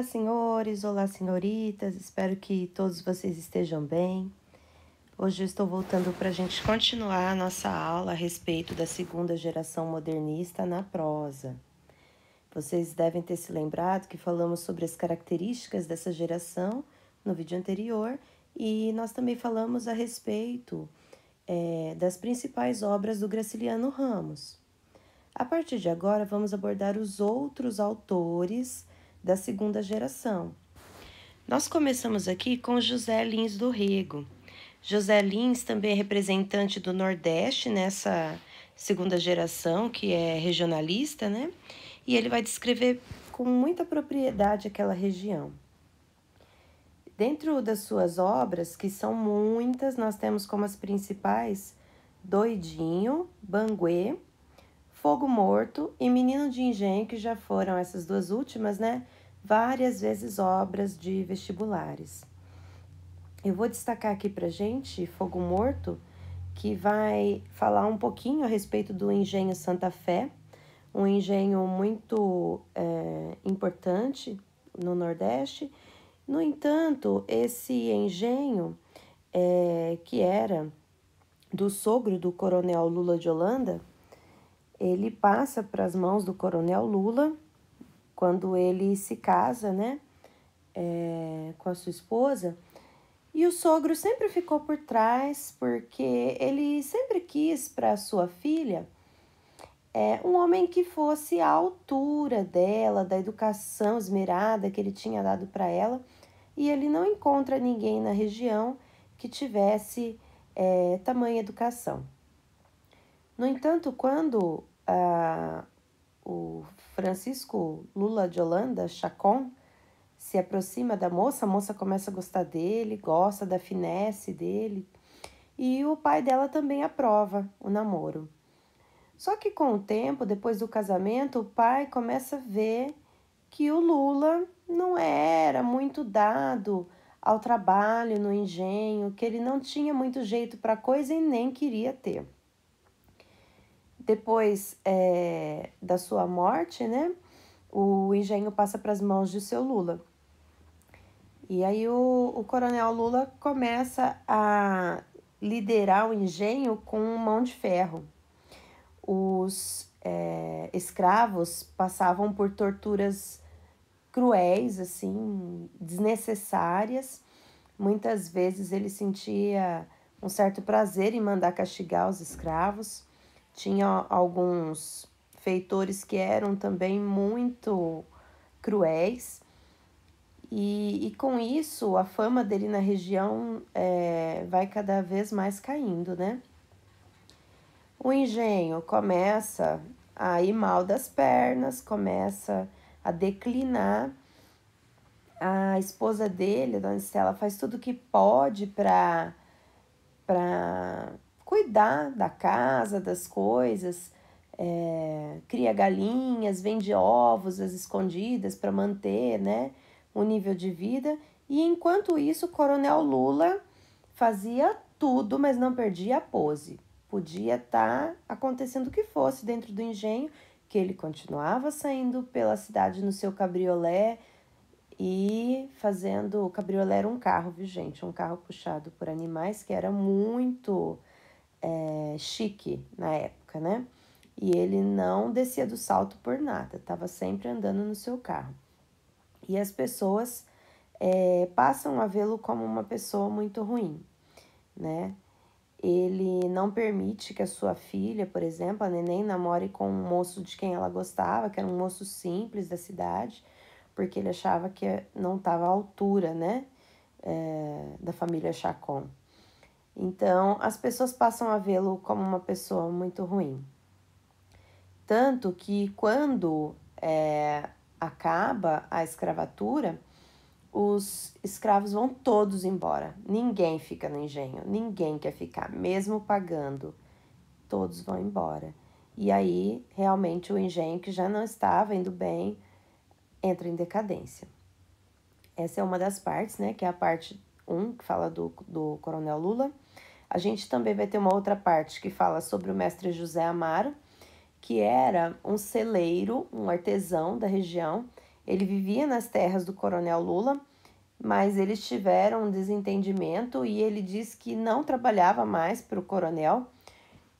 Olá, senhores, olá, senhoritas, espero que todos vocês estejam bem. Hoje eu estou voltando para a gente continuar a nossa aula a respeito da segunda geração modernista na prosa. Vocês devem ter se lembrado que falamos sobre as características dessa geração no vídeo anterior e nós também falamos a respeito das principais obras do Graciliano Ramos. A partir de agora, vamos abordar os outros autores da segunda geração. Nós começamos aqui com José Lins do Rego. José Lins também é representante do Nordeste nessa segunda geração, que é regionalista, né? E ele vai descrever com muita propriedade aquela região. Dentro das suas obras, que são muitas, nós temos como as principais Doidinho, Banguê, Fogo Morto e Menino de Engenho, que já foram essas duas últimas, né? Várias vezes obras de vestibulares. Eu vou destacar aqui pra gente Fogo Morto, que vai falar um pouquinho a respeito do engenho Santa Fé, um engenho muito importante no Nordeste. No entanto, esse engenho, que era do sogro do Coronel Lula de Holanda, ele passa para as mãos do Coronel Lula quando ele se casa, né, com a sua esposa. E o sogro sempre ficou por trás, porque ele sempre quis para sua filha um homem que fosse à altura dela, da educação esmerada que ele tinha dado para ela. E ele não encontra ninguém na região que tivesse tamanha educação. No entanto, quando o Francisco Lula de Holanda, Chacon, se aproxima da moça, a moça começa a gostar dele, gosta da finesse dele, e o pai dela também aprova o namoro. Só que com o tempo, depois do casamento, o pai começa a ver que o Lula não era muito dado ao trabalho no engenho, que ele não tinha muito jeito para coisa e nem queria ter. Depois da sua morte, né, o engenho passa para as mãos de seu Lula. E aí o Coronel Lula começa a liderar o engenho com mão de ferro. Os escravos passavam por torturas cruéis, assim, desnecessárias. Muitas vezes ele sentia um certo prazer em mandar castigar os escravos. Tinha alguns feitores que eram também muito cruéis. E com isso, a fama dele na região vai cada vez mais caindo, né? O engenho começa a ir mal das pernas, começa a declinar. A esposa dele, a Dona Estela, faz tudo o que pode para cuidar da casa, das coisas, cria galinhas, vende ovos às escondidas para manter, né, o nível de vida. E enquanto isso, o Coronel Lula fazia tudo, mas não perdia a pose. Podia estar acontecendo o que fosse dentro do engenho, que ele continuava saindo pela cidade no seu cabriolé e fazendo... O cabriolé era um carro, viu, gente? Um carro puxado por animais que era muito chique na época, né? E ele não descia do salto por nada, estava sempre andando no seu carro. E as pessoas passam a vê-lo como uma pessoa muito ruim, né? Ele não permite que a sua filha, por exemplo, a Neném, namore com um moço de quem ela gostava, que era um moço simples da cidade, porque ele achava que não estava à altura, né, da família Chacon. Então, as pessoas passam a vê-lo como uma pessoa muito ruim. Tanto que quando acaba a escravatura, os escravos vão todos embora. Ninguém fica no engenho, ninguém quer ficar, mesmo pagando. Todos vão embora. E aí, realmente, o engenho, que já não estava indo bem, entra em decadência. Essa é uma das partes, né, que é a parte 1, que fala do Coronel Lula. A gente também vai ter uma outra parte que fala sobre o mestre José Amaro, que era um celeiro, um artesão da região. Ele vivia nas terras do Coronel Lula, mas eles tiveram um desentendimento e ele disse que não trabalhava mais para o coronel,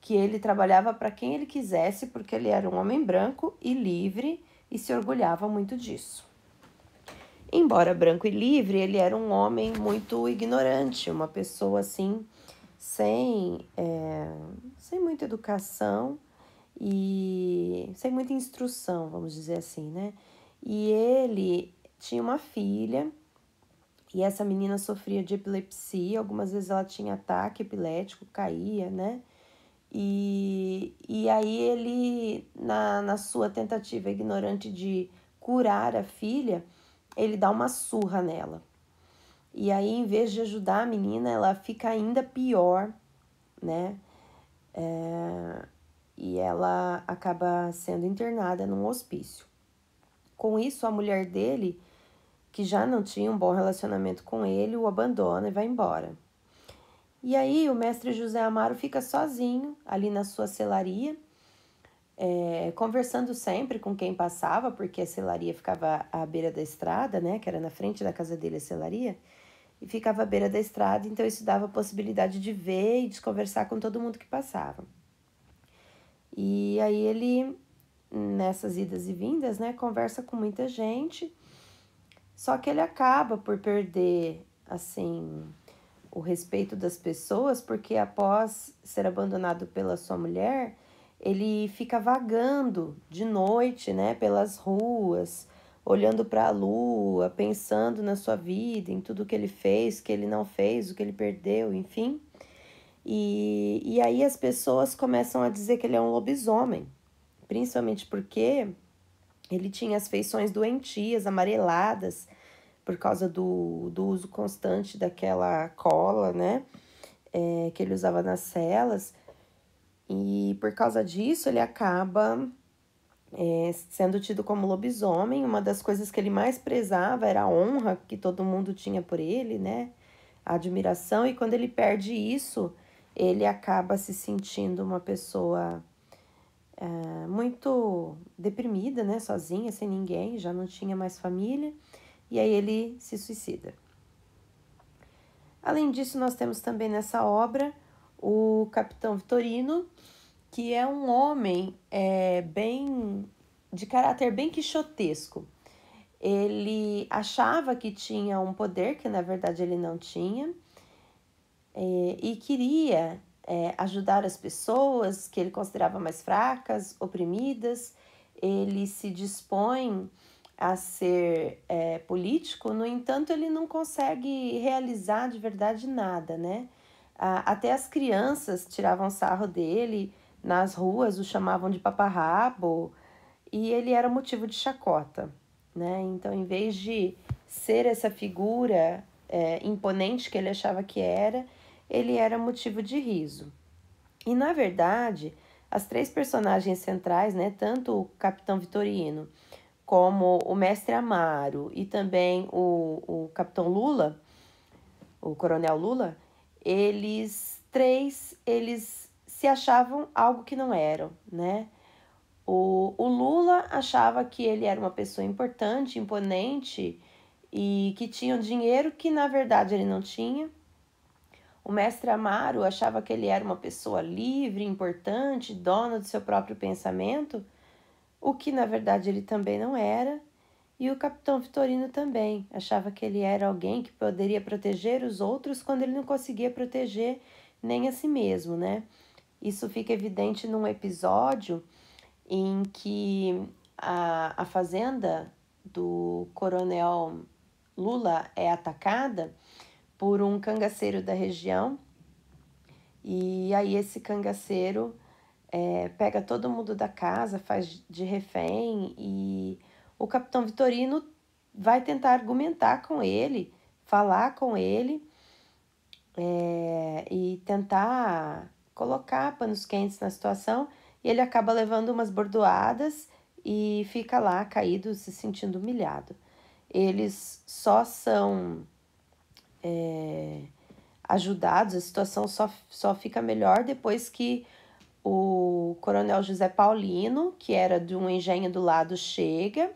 que ele trabalhava para quem ele quisesse, porque ele era um homem branco e livre e se orgulhava muito disso. Embora branco e livre, ele era um homem muito ignorante, uma pessoa assim, sem muita educação e sem muita instrução, vamos dizer assim, né? E ele tinha uma filha, e essa menina sofria de epilepsia, algumas vezes ela tinha ataque epilético, caía, né? E aí ele, na sua tentativa ignorante de curar a filha, ele dá uma surra nela. E aí, em vez de ajudar a menina, ela fica ainda pior, né? E ela acaba sendo internada num hospício. Com isso, a mulher dele, que já não tinha um bom relacionamento com ele, o abandona e vai embora. E aí o mestre José Amaro fica sozinho ali na sua selaria, conversando sempre com quem passava, porque a selaria ficava à beira da estrada, né, que era na frente da casa dele a selaria, e ficava à beira da estrada, então isso dava a possibilidade de ver e de conversar com todo mundo que passava. E aí ele, nessas idas e vindas, né, conversa com muita gente, só que ele acaba por perder, assim, o respeito das pessoas, porque após ser abandonado pela sua mulher, ele fica vagando de noite, né, pelas ruas, olhando para a lua, pensando na sua vida, em tudo que ele fez, que ele não fez, o que ele perdeu, enfim. E aí as pessoas começam a dizer que ele é um lobisomem, principalmente porque ele tinha as feições doentias, amareladas, por causa do uso constante daquela cola, né, que ele usava nas celas. E por causa disso ele acaba sendo tido como lobisomem. Uma das coisas que ele mais prezava era a honra que todo mundo tinha por ele, né, a admiração. E quando ele perde isso, ele acaba se sentindo uma pessoa muito deprimida, né, sozinha, sem ninguém, já não tinha mais família. E aí ele se suicida. Além disso, nós temos também nessa obra o Capitão Vitorino, que é um homem de caráter bem quixotesco. Ele achava que tinha um poder que na verdade ele não tinha, e queria ajudar as pessoas que ele considerava mais fracas, oprimidas. Ele se dispõe a ser político, no entanto, ele não consegue realizar de verdade nada, né? Até as crianças tiravam sarro dele nas ruas, o chamavam de paparrabo, e ele era motivo de chacota, né? Então, em vez de ser essa figura imponente que ele achava que era, ele era motivo de riso. E, na verdade, as três personagens centrais, né, tanto o Capitão Vitorino, como o Mestre Amaro e também o Capitão Lula, o Coronel Lula, eles se achavam algo que não eram, né? O Lula achava que ele era uma pessoa importante, imponente e que tinha um dinheiro que na verdade ele não tinha. O Mestre Amaro achava que ele era uma pessoa livre, importante, dona do seu próprio pensamento, o que na verdade ele também não era. E o Capitão Vitorino também achava que ele era alguém que poderia proteger os outros quando ele não conseguia proteger nem a si mesmo, né? Isso fica evidente num episódio em que a fazenda do Coronel Lula é atacada por um cangaceiro da região, e aí esse cangaceiro pega todo mundo da casa, faz de refém, e o Capitão Vitorino vai tentar argumentar com ele, falar com ele e tentar colocar panos quentes na situação, e ele acaba levando umas bordoadas e fica lá caído, se sentindo humilhado. Eles só são ajudados, a situação só fica melhor depois que o Coronel José Paulino, que era de um engenho do lado, chega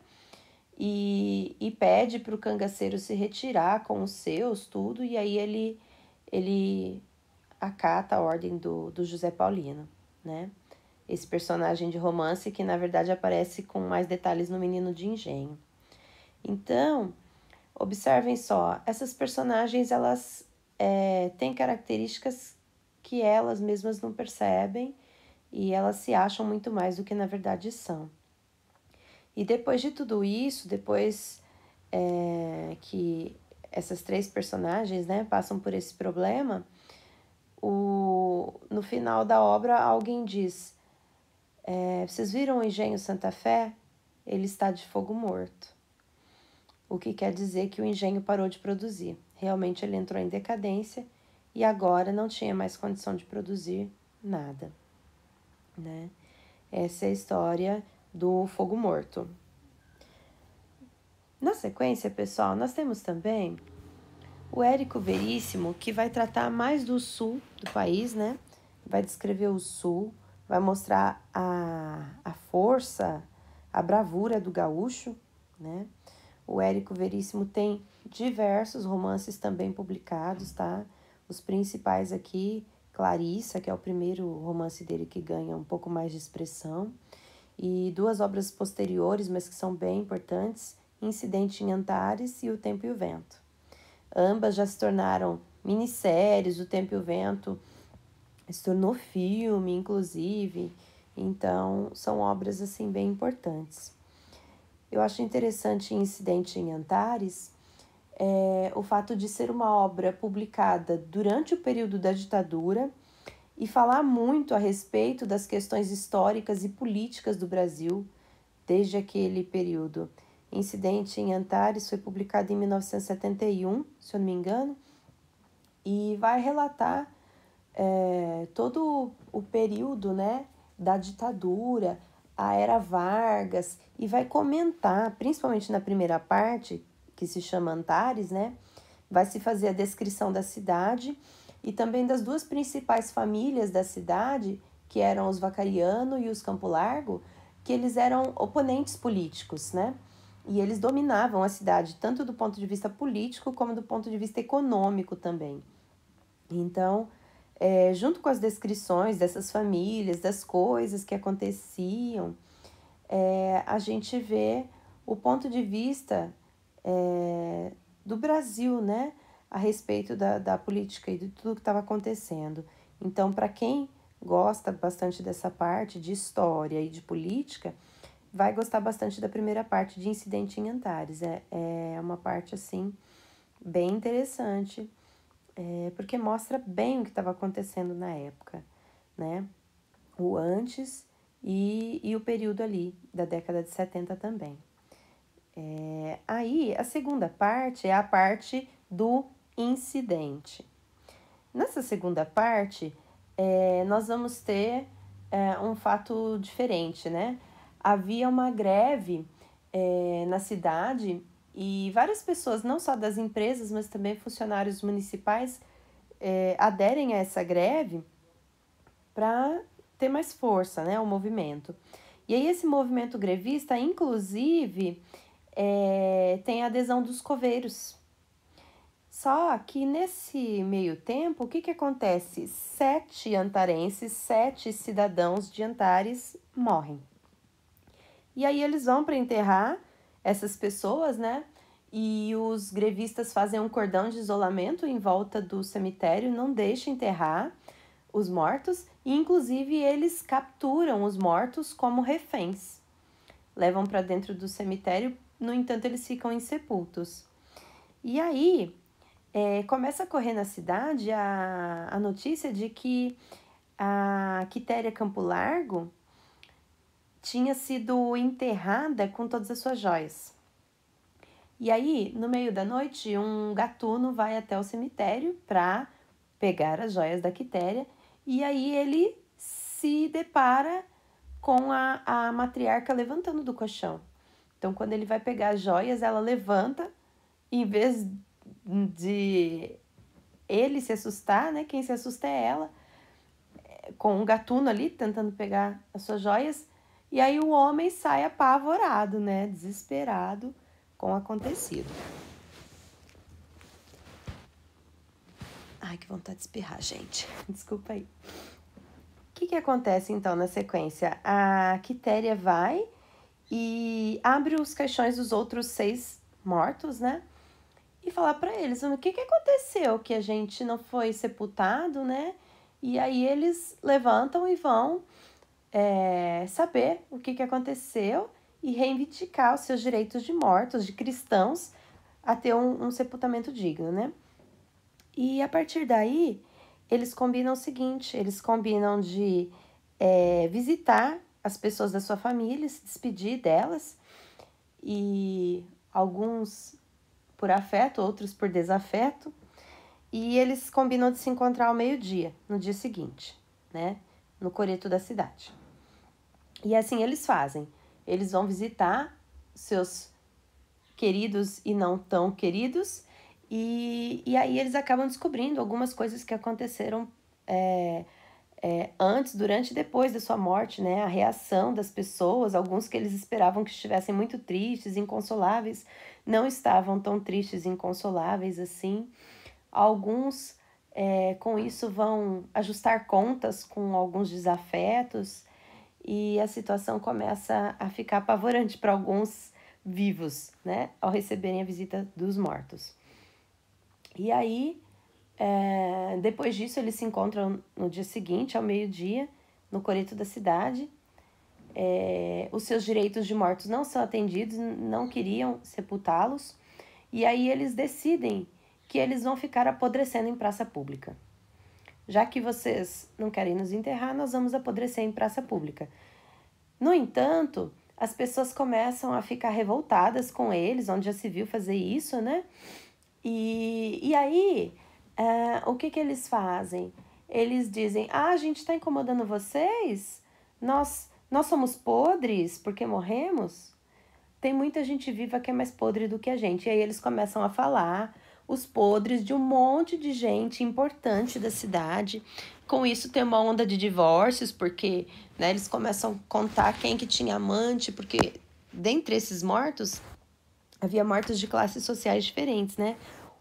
e pede para o cangaceiro se retirar com os seus, tudo, e aí ele acata a ordem do José Paulino, né? Esse personagem de romance que, na verdade, aparece com mais detalhes no Menino de Engenho. Então, observem só, essas personagens, elas têm características que elas mesmas não percebem e elas se acham muito mais do que, na verdade, são. E depois de tudo isso, depois que essas três personagens, né, passam por esse problema, no final da obra alguém diz, vocês viram o engenho Santa Fé? Ele está de fogo morto. O que quer dizer que o engenho parou de produzir. Realmente ele entrou em decadência e agora não tinha mais condição de produzir nada, né? Essa é a história do fogo morto. Na sequência, pessoal, nós temos também o Érico Veríssimo, que vai tratar mais do sul do país, né? Vai descrever o sul, vai mostrar a força, a bravura do gaúcho, né? O Érico Veríssimo tem diversos romances também publicados, tá? Os principais aqui, Clarissa, que é o primeiro romance dele que ganha um pouco mais de expressão, e duas obras posteriores, mas que são bem importantes, Incidente em Antares e O Tempo e o Vento. Ambas já se tornaram minisséries, O Tempo e o Vento se tornou filme, inclusive, então são obras assim bem importantes. Eu acho interessante em Incidente em Antares o fato de ser uma obra publicada durante o período da ditadura e falar muito a respeito das questões históricas e políticas do Brasil desde aquele período. Incidente em Antares foi publicado em 1971, se eu não me engano, e vai relatar todo o período, né, da ditadura, a era Vargas, e vai comentar, principalmente na primeira parte, que se chama Antares, né, vai se fazer a descrição da cidade e também das duas principais famílias da cidade, que eram os Vacariano e os Campo Largo, que eles eram oponentes políticos, né? E eles dominavam a cidade, tanto do ponto de vista político como do ponto de vista econômico também. Então, junto com as descrições dessas famílias, das coisas que aconteciam, a gente vê o ponto de vista do Brasil, né, a respeito da política e de tudo que estava acontecendo. Então, para quem gosta bastante dessa parte de história e de política, vai gostar bastante da primeira parte de Incidente em Antares. É uma parte, assim, bem interessante, porque mostra bem o que estava acontecendo na época, né? O antes e o período ali, da década de 70 também. Aí, a segunda parte é a parte do incidente. Nessa segunda parte, nós vamos ter um fato diferente, né? Havia uma greve na cidade e várias pessoas, não só das empresas, mas também funcionários municipais, aderem a essa greve para ter mais força, né, o movimento. E aí esse movimento grevista, inclusive, tem a adesão dos coveiros. Só que nesse meio tempo, o que, que acontece? 7 antarenses, 7 cidadãos de Antares morrem. E aí eles vão para enterrar essas pessoas, né? E os grevistas fazem um cordão de isolamento em volta do cemitério, não deixam enterrar os mortos, e inclusive eles capturam os mortos como reféns. Levam para dentro do cemitério, no entanto eles ficam insepultos. E aí começa a correr na cidade a notícia de que a Quitéria Campo Largo tinha sido enterrada com todas as suas joias. E aí, no meio da noite, um gatuno vai até o cemitério para pegar as joias da Quitéria, e aí ele se depara com a matriarca levantando do colchão. Então, quando ele vai pegar as joias, ela levanta, em vez de ele se assustar, né? Quem se assusta é ela, com um gatuno ali tentando pegar as suas joias. E aí o homem sai apavorado, né? Desesperado, com o acontecido. Ai, que vontade de espirrar, gente. Desculpa aí. O que acontece, então, na sequência? A Quitéria vai e abre os caixões dos outros 6 mortos, né? E fala para eles, o que aconteceu que a gente não foi sepultado, né? E aí eles levantam e vão saber o que aconteceu e reivindicar os seus direitos de mortos, de cristãos, a ter um sepultamento digno, né? E a partir daí, eles combinam o seguinte, eles combinam de visitar as pessoas da sua família, se despedir delas, e alguns por afeto, outros por desafeto, e eles combinam de se encontrar ao meio-dia, no dia seguinte, né, no coreto da cidade. E assim eles fazem, eles vão visitar seus queridos e não tão queridos, e aí eles acabam descobrindo algumas coisas que aconteceram antes, durante e depois da sua morte, né? A reação das pessoas, alguns que eles esperavam que estivessem muito tristes, inconsoláveis, não estavam tão tristes e inconsoláveis assim. Alguns, com isso, vão ajustar contas com alguns desafetos e a situação começa a ficar apavorante para alguns vivos, né? Ao receberem a visita dos mortos. E aí, depois disso, eles se encontram no dia seguinte, ao meio-dia, no coreto da cidade. Os seus direitos de mortos não são atendidos, não queriam sepultá-los. E aí eles decidem que eles vão ficar apodrecendo em praça pública. Já que vocês não querem nos enterrar, nós vamos apodrecer em praça pública. No entanto, as pessoas começam a ficar revoltadas com eles, onde já se viu fazer isso, né? E aí, o que eles fazem? Eles dizem, a gente está incomodando vocês? Nós somos podres porque morremos? Tem muita gente viva que é mais podre do que a gente. E aí eles começam a falar os podres de um monte de gente importante da cidade. Com isso tem uma onda de divórcios, porque né, eles começam a contar quem que tinha amante, porque dentre esses mortos, havia mortos de classes sociais diferentes, né?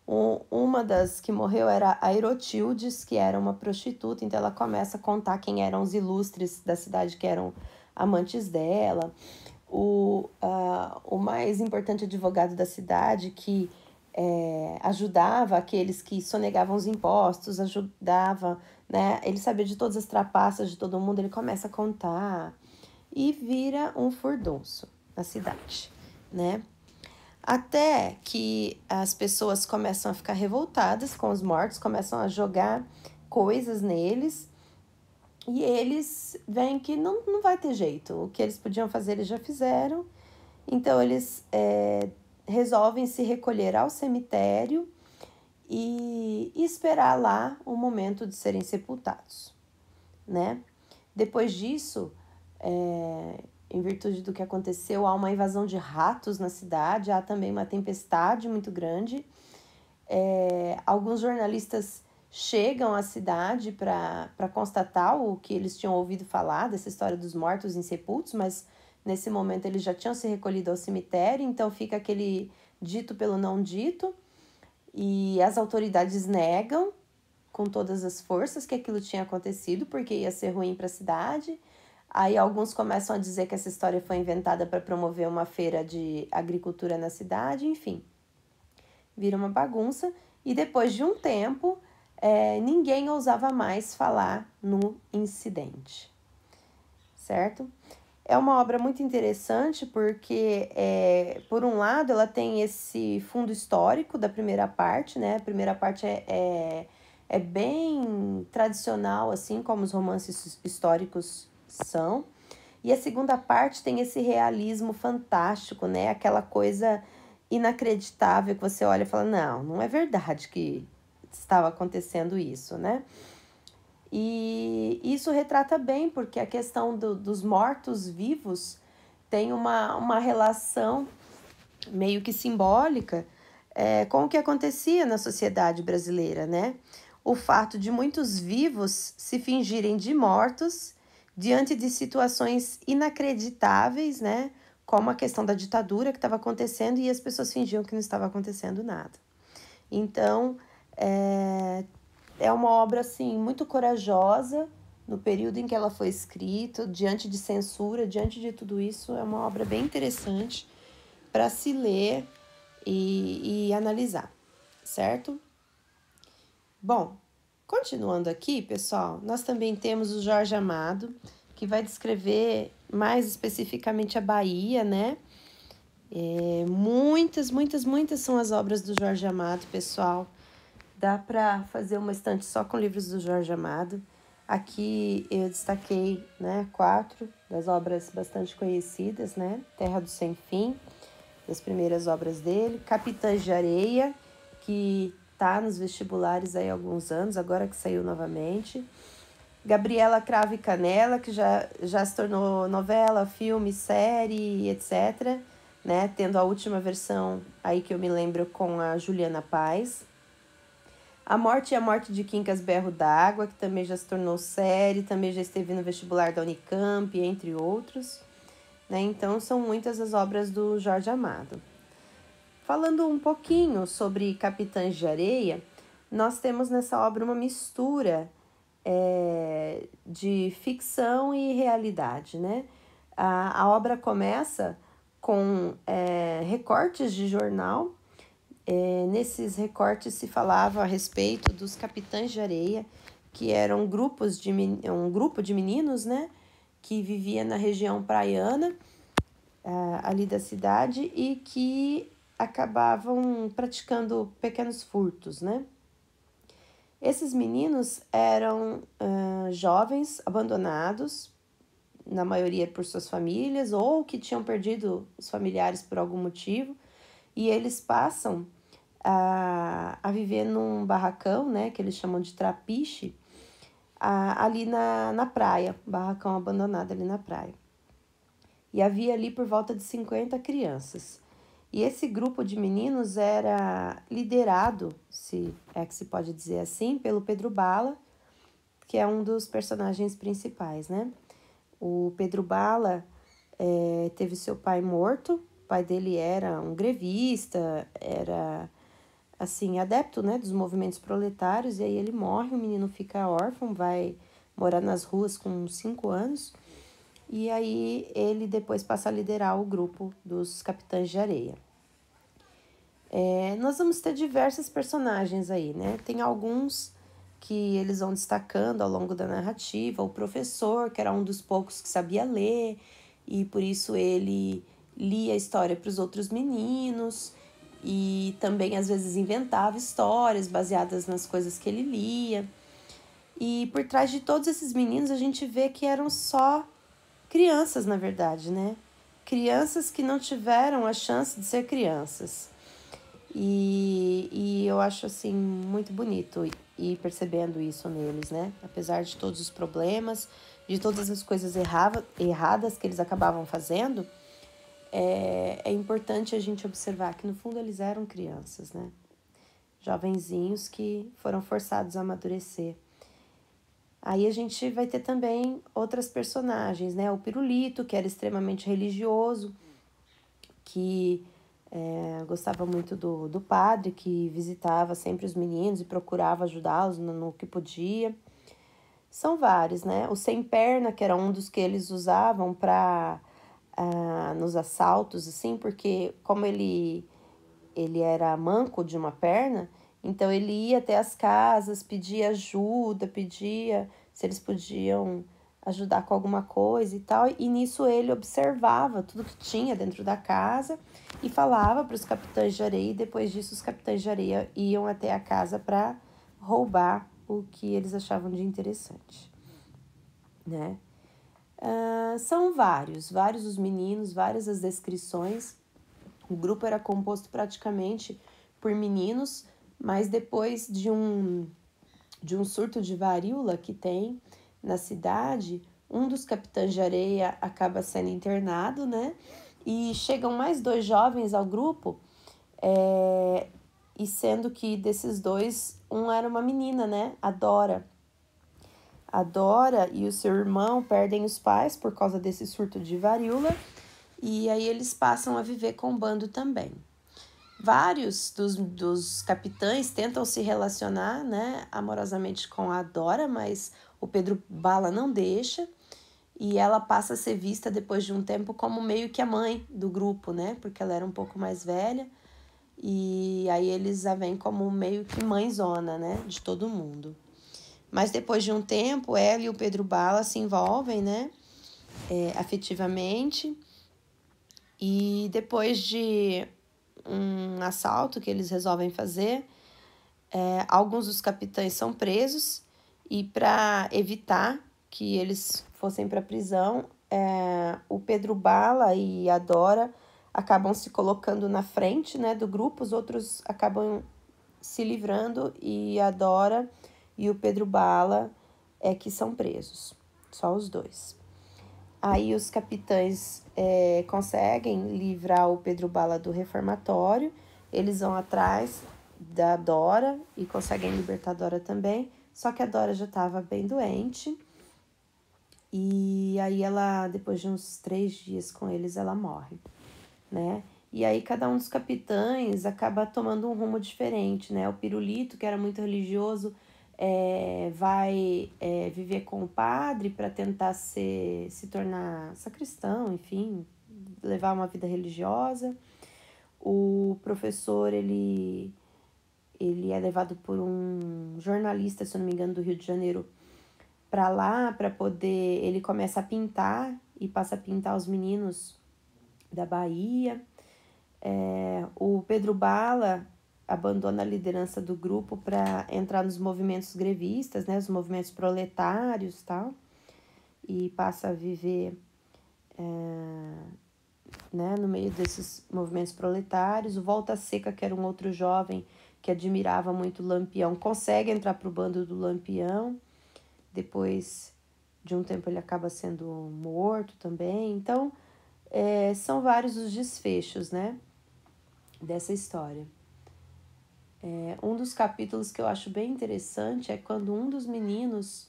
Uma das que morreu era a Erotildes, que era uma prostituta, então ela começa a contar quem eram os ilustres da cidade que eram amantes dela. O mais importante advogado da cidade, que ajudava aqueles que sonegavam os impostos, ajudava, né? Ele sabia de todas as trapaças de todo mundo, ele começa a contar e vira um furdunço na cidade, né? Até que as pessoas começam a ficar revoltadas com os mortos, começam a jogar coisas neles e eles veem que não vai ter jeito. O que eles podiam fazer, eles já fizeram. Então, eles resolvem se recolher ao cemitério e esperar lá o momento de serem sepultados, né? Depois disso, em virtude do que aconteceu, há uma invasão de ratos na cidade, há também uma tempestade muito grande. Alguns jornalistas chegam à cidade para constatar o que eles tinham ouvido falar dessa história dos mortos insepultos, mas nesse momento eles já tinham se recolhido ao cemitério, então fica aquele dito pelo não dito, e as autoridades negam com todas as forças que aquilo tinha acontecido, porque ia ser ruim para a cidade. Aí alguns começam a dizer que essa história foi inventada para promover uma feira de agricultura na cidade, enfim. Vira uma bagunça e depois de um tempo, ninguém ousava mais falar no incidente, certo? É uma obra muito interessante porque, por um lado, ela tem esse fundo histórico da primeira parte, né? A primeira parte é bem tradicional, assim como os romances históricos são. E a segunda parte tem esse realismo fantástico, né? Aquela coisa inacreditável que você olha e fala, não é verdade que estava acontecendo isso, né? E isso retrata bem, porque a questão dos mortos-vivos tem uma relação meio que simbólica com o que acontecia na sociedade brasileira, né? O fato de muitos vivos se fingirem de mortos diante de situações inacreditáveis, né? como a questão da ditadura que estava acontecendo e as pessoas fingiam que não estava acontecendo nada. Então, é uma obra, assim, muito corajosa no período em que ela foi escrita, diante de censura, diante de tudo isso, é uma obra bem interessante para se ler e analisar, certo? Bom, continuando aqui, pessoal, nós também temos o Jorge Amado, que vai descrever mais especificamente a Bahia, né? Muitas são as obras do Jorge Amado, pessoal. Dá para fazer uma estante só com livros do Jorge Amado. Aqui eu destaquei, né, 4 das obras bastante conhecidas, né? Terra do Sem Fim, das primeiras obras dele. Capitães de Areia, que tá nos vestibulares aí há alguns anos, agora que saiu novamente. Gabriela Cravo e Canela, que já se tornou novela, filme, série, etc., né? Tendo a última versão aí que eu me lembro com a Juliana Paz. A Morte e a Morte de Quincas Berro d'Água, que também já se tornou série, também já esteve no vestibular da Unicamp, entre outros. Né? Então, são muitas as obras do Jorge Amado. Falando um pouquinho sobre Capitães de Areia, nós temos nessa obra uma mistura de ficção e realidade, né? A obra começa com recortes de jornal. Nesses recortes se falava a respeito dos capitães de areia, que eram um grupo de meninos, né? Que vivia na região praiana, ali da cidade, e que acabavam praticando pequenos furtos, né? Esses meninos eram jovens abandonados, na maioria por suas famílias, ou que tinham perdido os familiares por algum motivo, e eles passam a viver num barracão, né, que eles chamam de trapiche, ali na praia, barracão abandonado ali na praia. E havia ali por volta de 50 crianças. E esse grupo de meninos era liderado, se é que se pode dizer assim, pelo Pedro Bala, que é um dos personagens principais, né? O Pedro Bala teve seu pai morto, o pai dele era um grevista, era, assim, adepto, né, dos movimentos proletários, e aí ele morre, o menino fica órfão, vai morar nas ruas com 5 anos, e aí ele depois passa a liderar o grupo dos Capitães de Areia. Nós vamos ter diversos personagens aí, né? Tem alguns que eles vão destacando ao longo da narrativa. O professor, que era um dos poucos que sabia ler, e por isso ele lia a história para os outros meninos, e também às vezes inventava histórias baseadas nas coisas que ele lia. E por trás de todos esses meninos a gente vê que eram só crianças, na verdade, né? Crianças que não tiveram a chance de ser crianças. E eu acho, assim, muito bonito ir percebendo isso neles, né? Apesar de todos os problemas, de todas as coisas erradas que eles acabavam fazendo, é importante a gente observar que, no fundo, eles eram crianças, né? Jovenzinhos que foram forçados a amadurecer. Aí a gente vai ter também outras personagens, né? O Pirulito, que era extremamente religioso, que gostava muito do padre, que visitava sempre os meninos e procurava ajudá-los no que podia. São vários, né? O Sem Perna, que era um dos que eles usavam para nos assaltos, assim, porque como ele era manco de uma perna, então ele ia até as casas, pedia ajuda, pedia se eles podiam ajudar com alguma coisa e tal, e nisso ele observava tudo que tinha dentro da casa e falava para os capitães de areia, e depois disso os capitães de areia iam até a casa para roubar o que eles achavam de interessante, né? São vários os meninos, várias as descrições. O grupo era composto praticamente por meninos, mas depois de um surto de varíola que tem na cidade, um dos capitães de areia acaba sendo internado, né? E chegam mais 2 jovens ao grupo, e sendo que desses 2, um era uma menina, né? A Dora. A Dora e o seu irmão perdem os pais por causa desse surto de varíola, e aí eles passam a viver com o bando também. Vários dos capitães tentam se relacionar, né, amorosamente com a Dora, mas o Pedro Bala não deixa, e ela passa a ser vista depois de um tempo como meio que a mãe do grupo, né, porque ela era um pouco mais velha, e aí eles a veem como meio que mãezona, né, de todo mundo. Mas depois de um tempo, ela e o Pedro Bala se envolvem, né, afetivamente, e depois de um assalto que eles resolvem fazer, alguns dos capitães são presos e para evitar que eles fossem para a prisão, o Pedro Bala e a Dora acabam se colocando na frente, né, do grupo, os outros acabam se livrando e a Dora e o Pedro Bala que são presos, só os dois. Aí os capitães conseguem livrar o Pedro Bala do reformatório, eles vão atrás da Dora e conseguem libertar a Dora também, só que a Dora já estava bem doente e aí ela, depois de uns 3 dias com eles, ela morre, né? E aí cada um dos capitães acaba tomando um rumo diferente, né? O Pirulito, que era muito religioso, vai viver com o padre para tentar se tornar sacristão, enfim, levar uma vida religiosa. O professor, ele é levado por um jornalista, se eu não me engano, do Rio de Janeiro, para lá, para poder... Ele começa a pintar e passa a pintar os meninos da Bahia. O Pedro Bala abandona a liderança do grupo para entrar nos movimentos grevistas, né, os movimentos proletários e tal, e passa a viver né, no meio desses movimentos proletários. O Volta Seca, que era um outro jovem que admirava muito o Lampião, consegue entrar para o bando do Lampião. Depois de um tempo ele acaba sendo morto também. Então, são vários os desfechos, né, dessa história. Um dos capítulos que eu acho bem interessante é quando um dos meninos,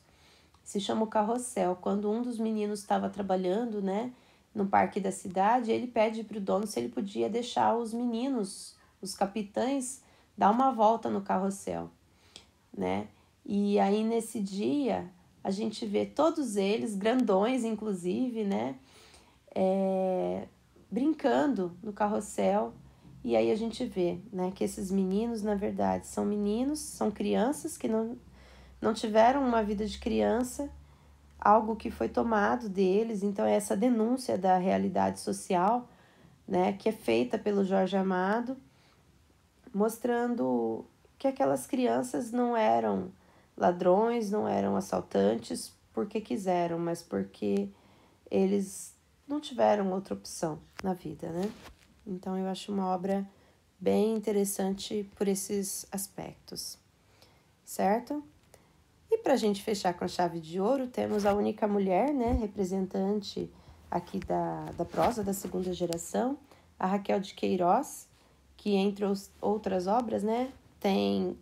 se chama o Carrossel, quando um dos meninos estava trabalhando, né, no parque da cidade, ele pede para o dono se ele podia deixar os meninos, os capitães, dar uma volta no carrossel, né? E aí nesse dia a gente vê todos eles, grandões inclusive, né, brincando no carrossel. E aí a gente vê, né, que esses meninos, na verdade, são meninos, são crianças que não tiveram uma vida de criança, algo que foi tomado deles. Então, é essa denúncia da realidade social, né, que é feita pelo Jorge Amado, mostrando que aquelas crianças não eram ladrões, não eram assaltantes porque quiseram, mas porque eles não tiveram outra opção na vida, né? Então, eu acho uma obra bem interessante por esses aspectos, certo? E para a gente fechar com a chave de ouro, temos a única mulher, né, representante aqui da prosa da segunda geração, a Raquel de Queiroz, que entre outras obras, né, tem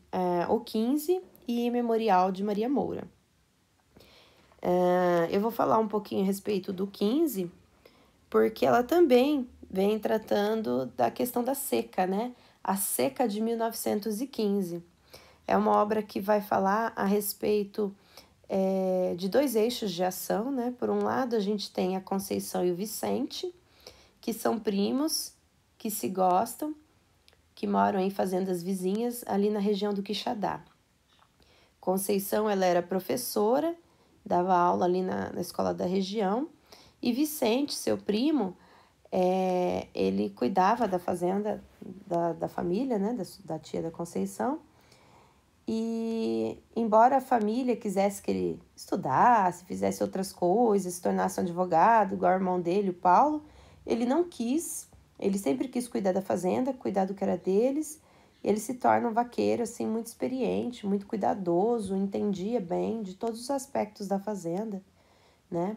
o 15 e Memorial de Maria Moura. Eu vou falar um pouquinho a respeito do 15, porque ela também vem tratando da questão da seca, né? A seca de 1915. É uma obra que vai falar a respeito de 2 eixos de ação, né? Por um lado, a gente tem a Conceição e o Vicente, que são primos, que se gostam, que moram em fazendas vizinhas ali na região do Quixadá. Conceição, ela era professora, dava aula ali na escola da região, e Vicente, seu primo, ele cuidava da fazenda da família, né, da tia da Conceição. E embora a família quisesse que ele estudasse, fizesse outras coisas, se tornasse um advogado, igual o irmão dele, o Paulo, ele não quis. Ele sempre quis cuidar da fazenda, cuidar do que era deles. Ele se torna um vaqueiro assim muito experiente, muito cuidadoso, entendia bem de todos os aspectos da fazenda, né?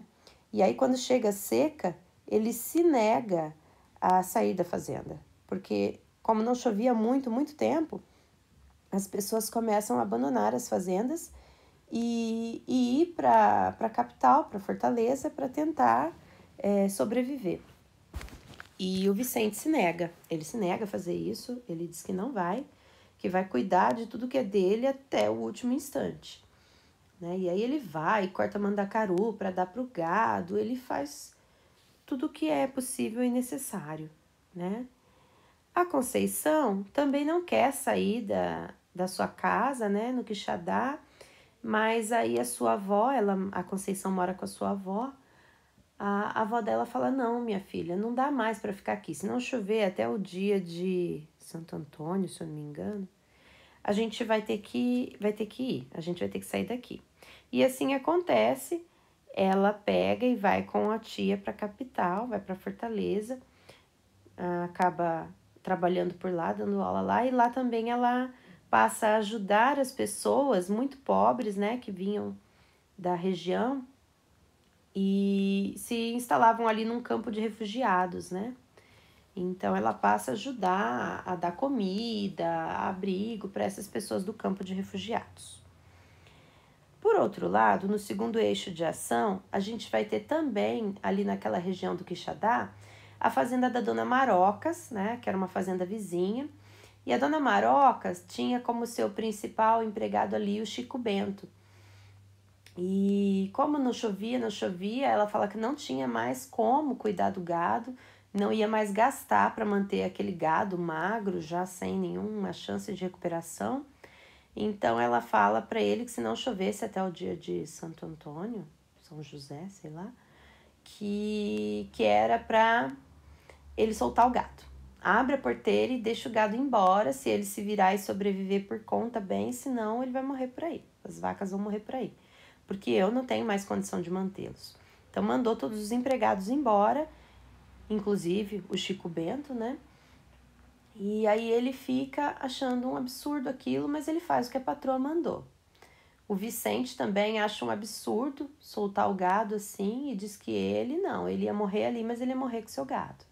E aí quando chega a seca, ele se nega a sair da fazenda, porque como não chovia muito tempo, as pessoas começam a abandonar as fazendas e ir para a capital, para Fortaleza, para tentar sobreviver. E o Vicente se nega. Ele se nega a fazer isso. Ele diz que não vai, que vai cuidar de tudo que é dele até o último instante. Né? E aí ele vai, corta mandacaru para dar para o gado. Ele faz tudo o que é possível e necessário. Né? A Conceição também não quer sair da sua casa, né, no Quixadá, mas aí a sua avó, a Conceição mora com a sua avó, a avó dela fala, não, minha filha, não dá mais para ficar aqui, se não chover até o dia de Santo Antônio, se eu não me engano, a gente vai ter que ir, a gente vai ter que sair daqui. E assim acontece, ela pega e vai com a tia para a capital, vai para Fortaleza, acaba trabalhando por lá, dando aula lá, e lá também ela passa a ajudar as pessoas muito pobres, né, que vinham da região e se instalavam ali num campo de refugiados, né? Então ela passa a ajudar a dar comida, abrigo para essas pessoas do campo de refugiados. Por outro lado, no segundo eixo de ação, a gente vai ter também, ali naquela região do Quixadá, a fazenda da Dona Marocas, né, que era uma fazenda vizinha, e a Dona Marocas tinha como seu principal empregado ali o Chico Bento. E como não chovia, ela fala que não tinha mais como cuidar do gado, não ia mais gastar para manter aquele gado magro, já sem nenhuma chance de recuperação. Então ela fala para ele que se não chovesse até o dia de Santo Antônio, São José, sei lá, que era para ele soltar o gado. Abre a porteira e deixa o gado embora, se ele se virar e sobreviver por conta, bem, senão ele vai morrer por aí. As vacas vão morrer por aí, porque eu não tenho mais condição de mantê-los. Então mandou todos os empregados embora, inclusive o Chico Bento, né? E aí ele fica achando um absurdo aquilo, mas ele faz o que a patroa mandou. O Vicente também acha um absurdo soltar o gado assim e diz que ele ia morrer ali, mas ele ia morrer com seu gado.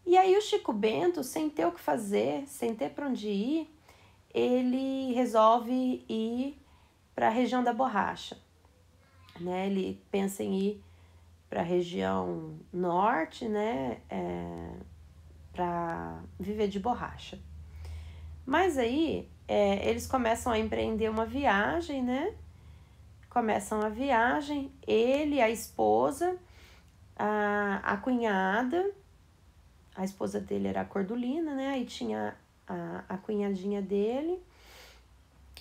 E aí o Chico Bento, sem ter o que fazer, sem ter para onde ir, ele resolve ir para a região da borracha. Né? Ele pensa em ir para a região norte, né? Para viver de borracha. Mas aí eles começam a empreender uma viagem, né? Começam a viagem, ele, a esposa, a cunhada, a esposa dele era a Cordulina, né? Aí tinha a cunhadinha dele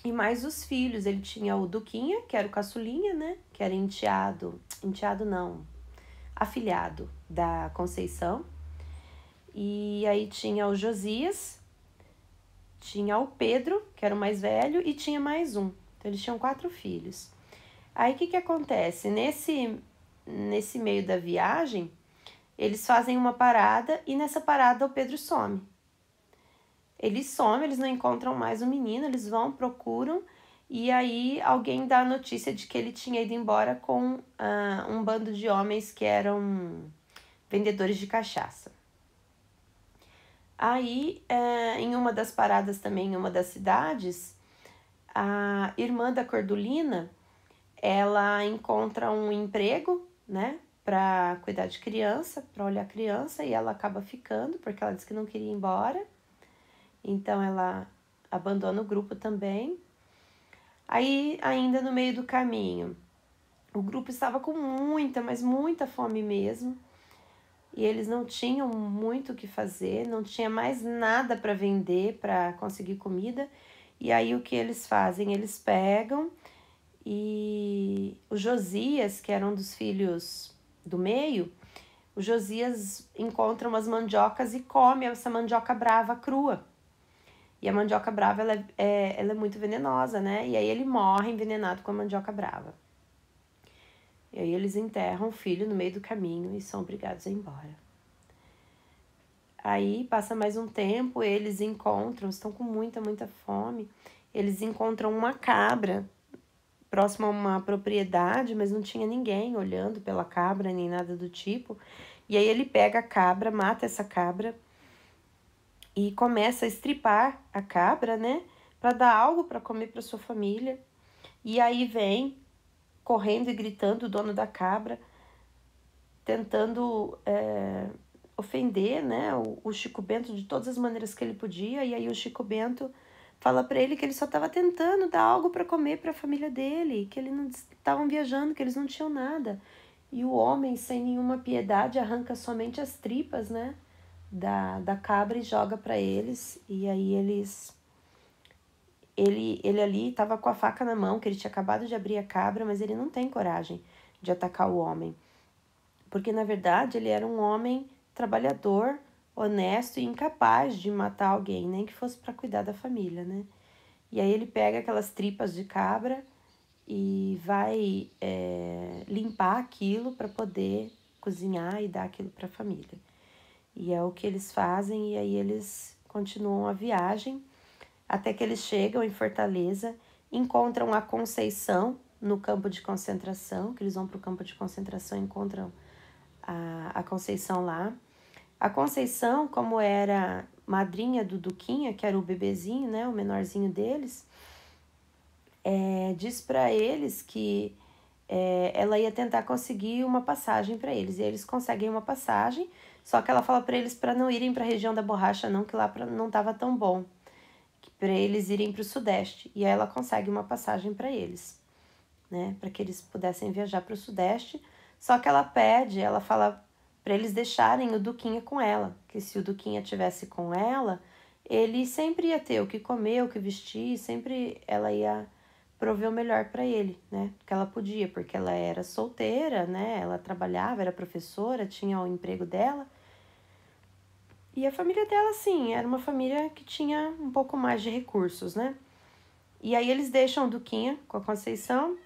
e mais os filhos. Ele tinha o Duquinha, que era o caçulinha, né? Que era enteado não, afilhado da Conceição. E aí tinha o Josias, tinha o Pedro, que era o mais velho, e tinha mais um. Então eles tinham 4 filhos. Aí o que acontece? Nesse meio da viagem, eles fazem uma parada e nessa parada o Pedro some. Ele some, eles não encontram mais o menino, eles vão, procuram, e aí alguém dá a notícia de que ele tinha ido embora com um bando de homens que eram vendedores de cachaça. Aí, em uma das paradas também, em uma das cidades, a irmã da Cordulina, ela encontra um emprego, né, para cuidar de criança, para olhar a criança, e ela acaba ficando, porque ela disse que não queria ir embora. Então, ela abandona o grupo também. Aí, ainda no meio do caminho, o grupo estava com muita, mas muita fome mesmo. E eles não tinham muito o que fazer, não tinha mais nada para vender, para conseguir comida. E aí o que eles fazem? Eles pegam e o Josias, que era um dos filhos do meio, o Josias encontra umas mandiocas e come essa mandioca brava crua. E a mandioca brava, ela é muito venenosa, né? E aí ele morre envenenado com a mandioca brava. E aí eles enterram o filho no meio do caminho e são obrigados a ir embora. Aí passa mais um tempo, eles encontram, estão com muita, muita fome, eles encontram uma cabra próximo a uma propriedade, mas não tinha ninguém olhando pela cabra, nem nada do tipo. E aí ele pega a cabra, mata essa cabra e começa a estripar a cabra, né? Para dar algo para comer para sua família. E aí vem correndo e gritando o dono da cabra, tentando ofender, né, o Chico Bento de todas as maneiras que ele podia, e aí o Chico Bento fala para ele que ele só estava tentando dar algo para comer para a família dele, que eles não estavam viajando, que eles não tinham nada. E o homem, sem nenhuma piedade, arranca somente as tripas, né, da cabra e joga para eles. E aí ele ali estava com a faca na mão, que ele tinha acabado de abrir a cabra, mas ele não tem coragem de atacar o homem. Porque, na verdade, ele era um homem trabalhador, honesto e incapaz de matar alguém, nem que fosse para cuidar da família, né? E aí ele pega aquelas tripas de cabra e vai limpar aquilo para poder cozinhar e dar aquilo para a família. E é o que eles fazem, e aí eles continuam a viagem até que eles chegam em Fortaleza, encontram a Conceição no campo de concentração, que eles vão para o campo de concentração e encontram a Conceição lá. A Conceição, como era madrinha do Duquinha, que era o bebezinho, né, o menorzinho deles, diz para eles que ela ia tentar conseguir uma passagem para eles. E eles conseguem uma passagem, só que ela fala para eles para não irem para a região da borracha não, que lá não estava tão bom, para eles irem para o Sudeste. E aí ela consegue uma passagem para eles, né, para que eles pudessem viajar para o Sudeste. Só que ela fala para eles deixarem o Duquinha com ela, que se o Duquinha tivesse com ela, ele sempre ia ter o que comer, o que vestir, sempre ela ia prover o melhor para ele, né, que ela podia, porque ela era solteira, né, ela trabalhava, era professora, tinha o emprego dela. E a família dela, sim, era uma família que tinha um pouco mais de recursos, né? E aí eles deixam o Duquinha com a Conceição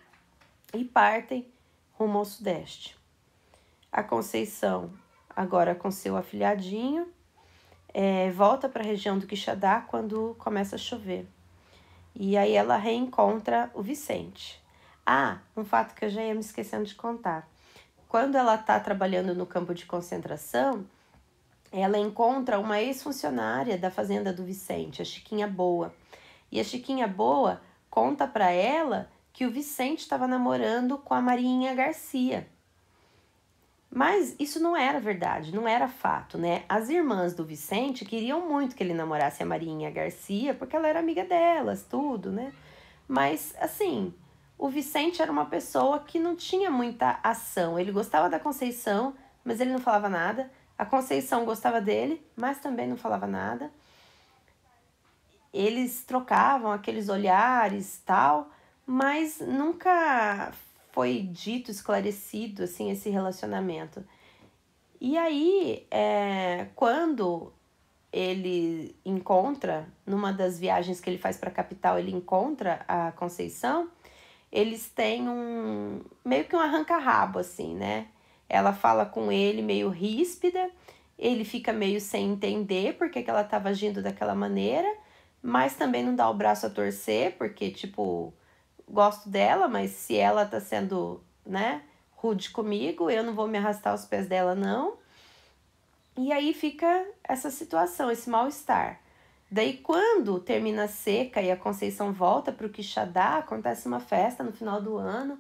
e partem rumo ao Sudeste. A Conceição, agora com seu afilhadinho, volta para a região do Quixadá quando começa a chover. E aí ela reencontra o Vicente. Ah, um fato que eu já ia me esquecendo de contar. Quando ela está trabalhando no campo de concentração, ela encontra uma ex-funcionária da fazenda do Vicente, a Chiquinha Boa. E a Chiquinha Boa conta para ela que o Vicente estava namorando com a Marinha Garcia. Mas isso não era verdade, não era fato, né? As irmãs do Vicente queriam muito que ele namorasse a Marinha Garcia, porque ela era amiga delas, tudo, né? Mas, assim, o Vicente era uma pessoa que não tinha muita ação. Ele gostava da Conceição, mas ele não falava nada. A Conceição gostava dele, mas também não falava nada. Eles trocavam aqueles olhares, tal, mas nunca foi dito, esclarecido, assim, esse relacionamento. E aí, quando ele encontra, numa das viagens que ele faz para a capital, ele encontra a Conceição, eles têm meio que um arranca-rabo, assim, né? Ela fala com ele meio ríspida, ele fica meio sem entender porque que ela estava agindo daquela maneira, mas também não dá o braço a torcer, porque, tipo, gosto dela, mas se ela tá sendo, né, rude comigo, eu não vou me arrastar aos pés dela, não. E aí fica essa situação, esse mal-estar. Daí, quando termina a seca e a Conceição volta para o Quixadá, acontece uma festa no final do ano,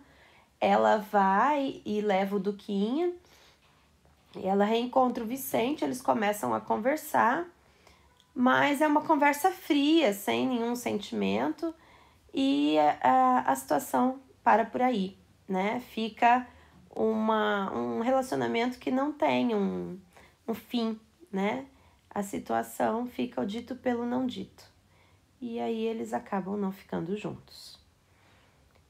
ela vai e leva o Duquinha, e ela reencontra o Vicente, eles começam a conversar, mas é uma conversa fria, sem nenhum sentimento, e a situação para por aí, né? Fica um relacionamento que não tem um fim, né? A situação fica o dito pelo não dito. E aí eles acabam não ficando juntos.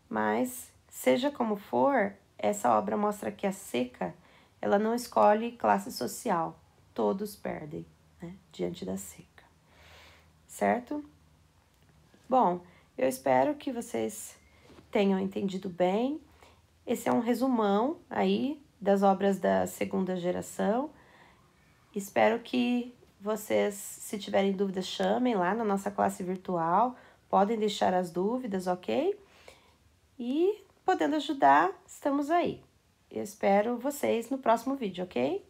Mas, seja como for, essa obra mostra que a seca, ela não escolhe classe social. Todos perdem, né, diante da seca. Certo? Bom, eu espero que vocês tenham entendido bem. Esse é um resumão aí das obras da segunda geração. Espero que vocês, se tiverem dúvidas, chamem lá na nossa classe virtual. Podem deixar as dúvidas, ok? E podendo ajudar, estamos aí. Eu espero vocês no próximo vídeo, ok?